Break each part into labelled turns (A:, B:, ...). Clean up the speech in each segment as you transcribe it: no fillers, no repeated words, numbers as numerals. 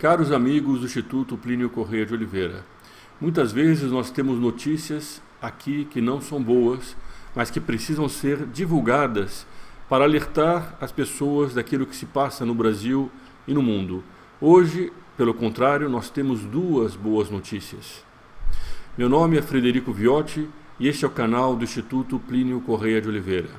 A: Caros amigos do Instituto Plínio Corrêa de Oliveira, muitas vezes nós temos notícias aqui que não são boas, mas que precisam ser divulgadas para alertar as pessoas daquilo que se passa no Brasil e no mundo. Hoje, pelo contrário, nós temos duas boas notícias. Meu nome é Frederico Viotti e este é o canal do Instituto Plínio Corrêa de Oliveira.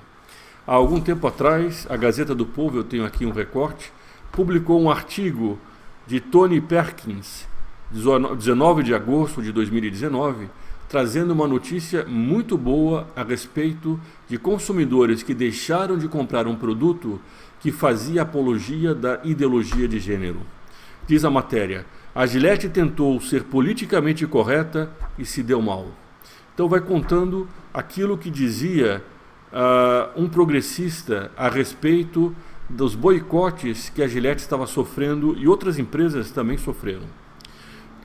A: Há algum tempo atrás, a Gazeta do Povo, eu tenho aqui um recorte, publicou um artigo de Tony Perkins, 19 de agosto de 2019, trazendo uma notícia muito boa a respeito de consumidores que deixaram de comprar um produto que fazia apologia da ideologia de gênero. Diz a matéria: a Gillette tentou ser politicamente correta e se deu mal. Então vai contando aquilo que dizia um progressista a respeito dos boicotes que a Gillette estava sofrendo e outras empresas também sofreram.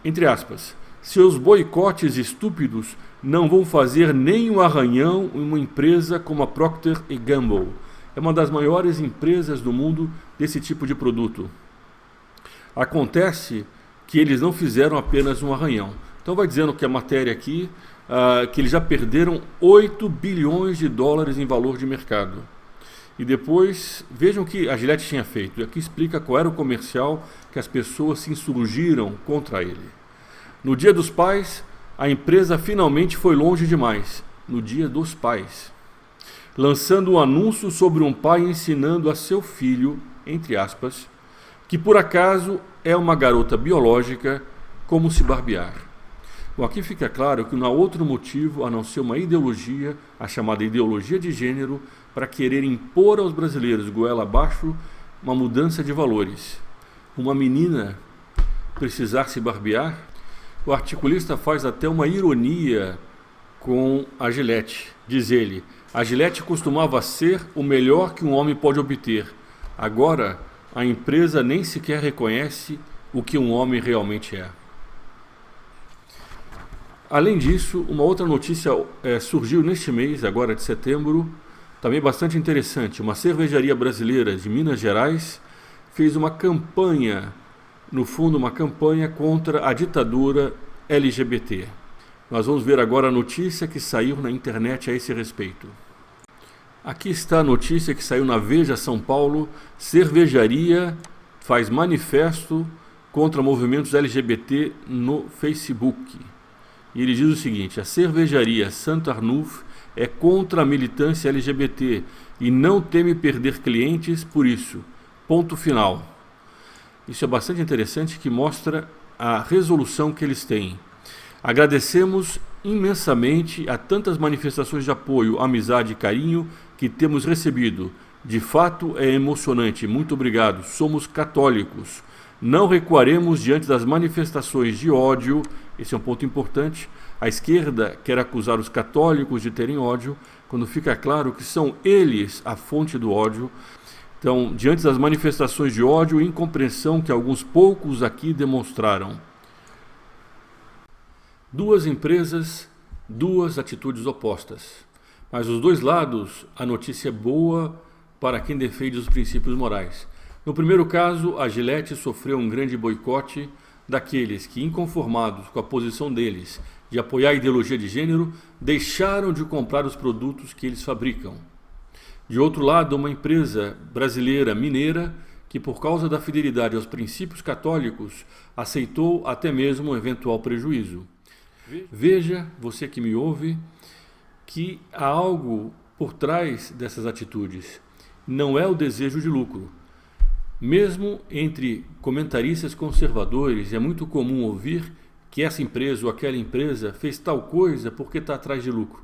A: Entre aspas, seus boicotes estúpidos não vão fazer nem um arranhão em uma empresa como a Procter & Gamble. É uma das maiores empresas do mundo desse tipo de produto. Acontece que eles não fizeram apenas um arranhão. Então vai dizendo que a matéria aqui, que eles já perderam 8 bilhões de dólares em valor de mercado. E depois, vejam o que a Gillette tinha feito. E aqui explica qual era o comercial que as pessoas se insurgiram contra ele. No Dia dos Pais, a empresa finalmente foi longe demais. No Dia dos Pais. Lançando um anúncio sobre um pai ensinando a seu filho, entre aspas, que por acaso é uma garota biológica, como se barbear. Bom, aqui fica claro que não há outro motivo a não ser uma ideologia, a chamada ideologia de gênero, para querer impor aos brasileiros, goela abaixo, uma mudança de valores. Uma menina precisar se barbear? O articulista faz até uma ironia com a Gillette. Diz ele: a Gillette costumava ser o melhor que um homem pode obter. Agora, a empresa nem sequer reconhece o que um homem realmente é. Além disso, uma outra notícia surgiu neste mês, agora de setembro, também bastante interessante. Uma cervejaria brasileira de Minas Gerais fez uma campanha, no fundo uma campanha contra a ditadura LGBT. Nós vamos ver agora a notícia que saiu na internet a esse respeito. Aqui está a notícia que saiu na Veja São Paulo: cervejaria faz manifesto contra movimentos LGBT no Facebook. E ele diz o seguinte: a cervejaria Santa Arnulf é contra a militância LGBT e não teme perder clientes por isso. Ponto final. Isso é bastante interessante, que mostra a resolução que eles têm. Agradecemos imensamente a tantas manifestações de apoio, amizade e carinho que temos recebido. De fato é emocionante. Muito obrigado. Somos católicos. Não recuaremos diante das manifestações de ódio. Esse é um ponto importante. A esquerda quer acusar os católicos de terem ódio, quando fica claro que são eles a fonte do ódio. Então, diante das manifestações de ódio e incompreensão que alguns poucos aqui demonstraram. Duas empresas, duas atitudes opostas. Mas os dois lados, a notícia é boa para quem defende os princípios morais. No primeiro caso, a Gillette sofreu um grande boicote daqueles que, inconformados com a posição deles de apoiar a ideologia de gênero, deixaram de comprar os produtos que eles fabricam. De outro lado, uma empresa brasileira mineira que, por causa da fidelidade aos princípios católicos, aceitou até mesmo um eventual prejuízo. Veja, você que me ouve, que há algo por trás dessas atitudes. Não é o desejo de lucro. Mesmo entre comentaristas conservadores, é muito comum ouvir que essa empresa ou aquela empresa fez tal coisa porque está atrás de lucro.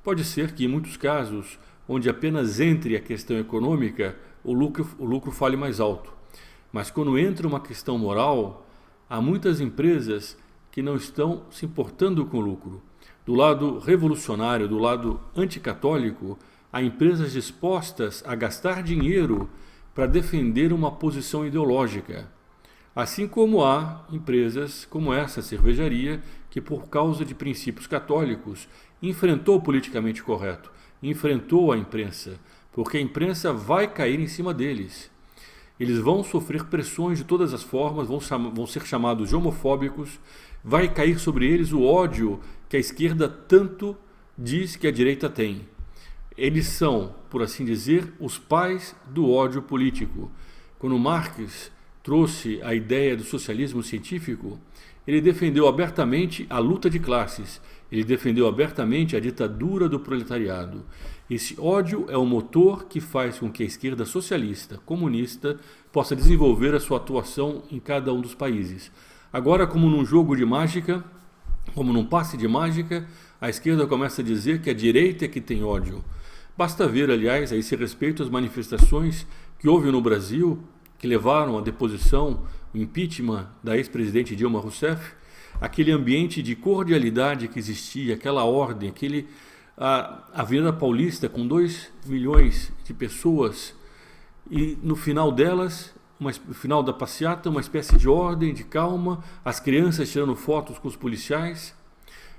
A: Pode ser que, em muitos casos, onde apenas entre a questão econômica, o lucro fale mais alto. Mas quando entra uma questão moral, há muitas empresas que não estão se importando com o lucro. Do lado revolucionário, do lado anticatólico, há empresas dispostas a gastar dinheiro para defender uma posição ideológica. Assim como há empresas como essa cervejaria que, por causa de princípios católicos, enfrentou o politicamente correto, enfrentou a imprensa, porque a imprensa vai cair em cima deles. Eles vão sofrer pressões de todas as formas, vão ser chamados de homofóbicos, vai cair sobre eles o ódio que a esquerda tanto diz que a direita tem. Eles são, por assim dizer, os pais do ódio político. Quando Marx trouxe a ideia do socialismo científico, ele defendeu abertamente a luta de classes, ele defendeu abertamente a ditadura do proletariado. Esse ódio é o motor que faz com que a esquerda socialista, comunista, possa desenvolver a sua atuação em cada um dos países. Agora, como num jogo de mágica, como num passe de mágica, a esquerda começa a dizer que a direita é que tem ódio. Basta ver, aliás, a esse respeito as manifestações que houve no Brasil, que levaram à deposição, o impeachment da ex-presidente Dilma Rousseff, aquele ambiente de cordialidade que existia, aquela ordem, a Avenida Paulista com 2 milhões de pessoas e no final delas, no final da passeata, uma espécie de ordem, de calma, as crianças tirando fotos com os policiais.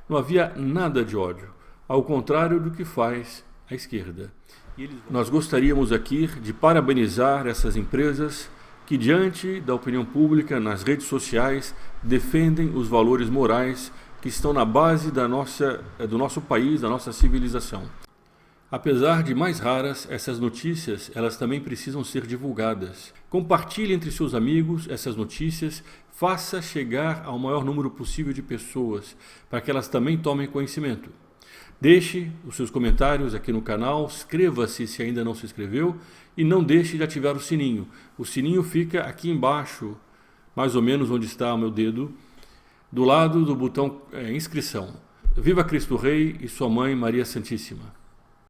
A: Não havia nada de ódio, ao contrário do que faz a esquerda. Nós gostaríamos aqui de parabenizar essas empresas que, diante da opinião pública, nas redes sociais, defendem os valores morais que estão na base do nosso país, da nossa civilização. Apesar de mais raras, essas notícias, elas também precisam ser divulgadas. Compartilhe entre seus amigos essas notícias, faça chegar ao maior número possível de pessoas, para que elas também tomem conhecimento. Deixe os seus comentários aqui no canal, inscreva-se se ainda não se inscreveu e não deixe de ativar o sininho. O sininho fica aqui embaixo, mais ou menos onde está o meu dedo, do lado do botão inscrição. Viva Cristo Rei e sua mãe Maria Santíssima.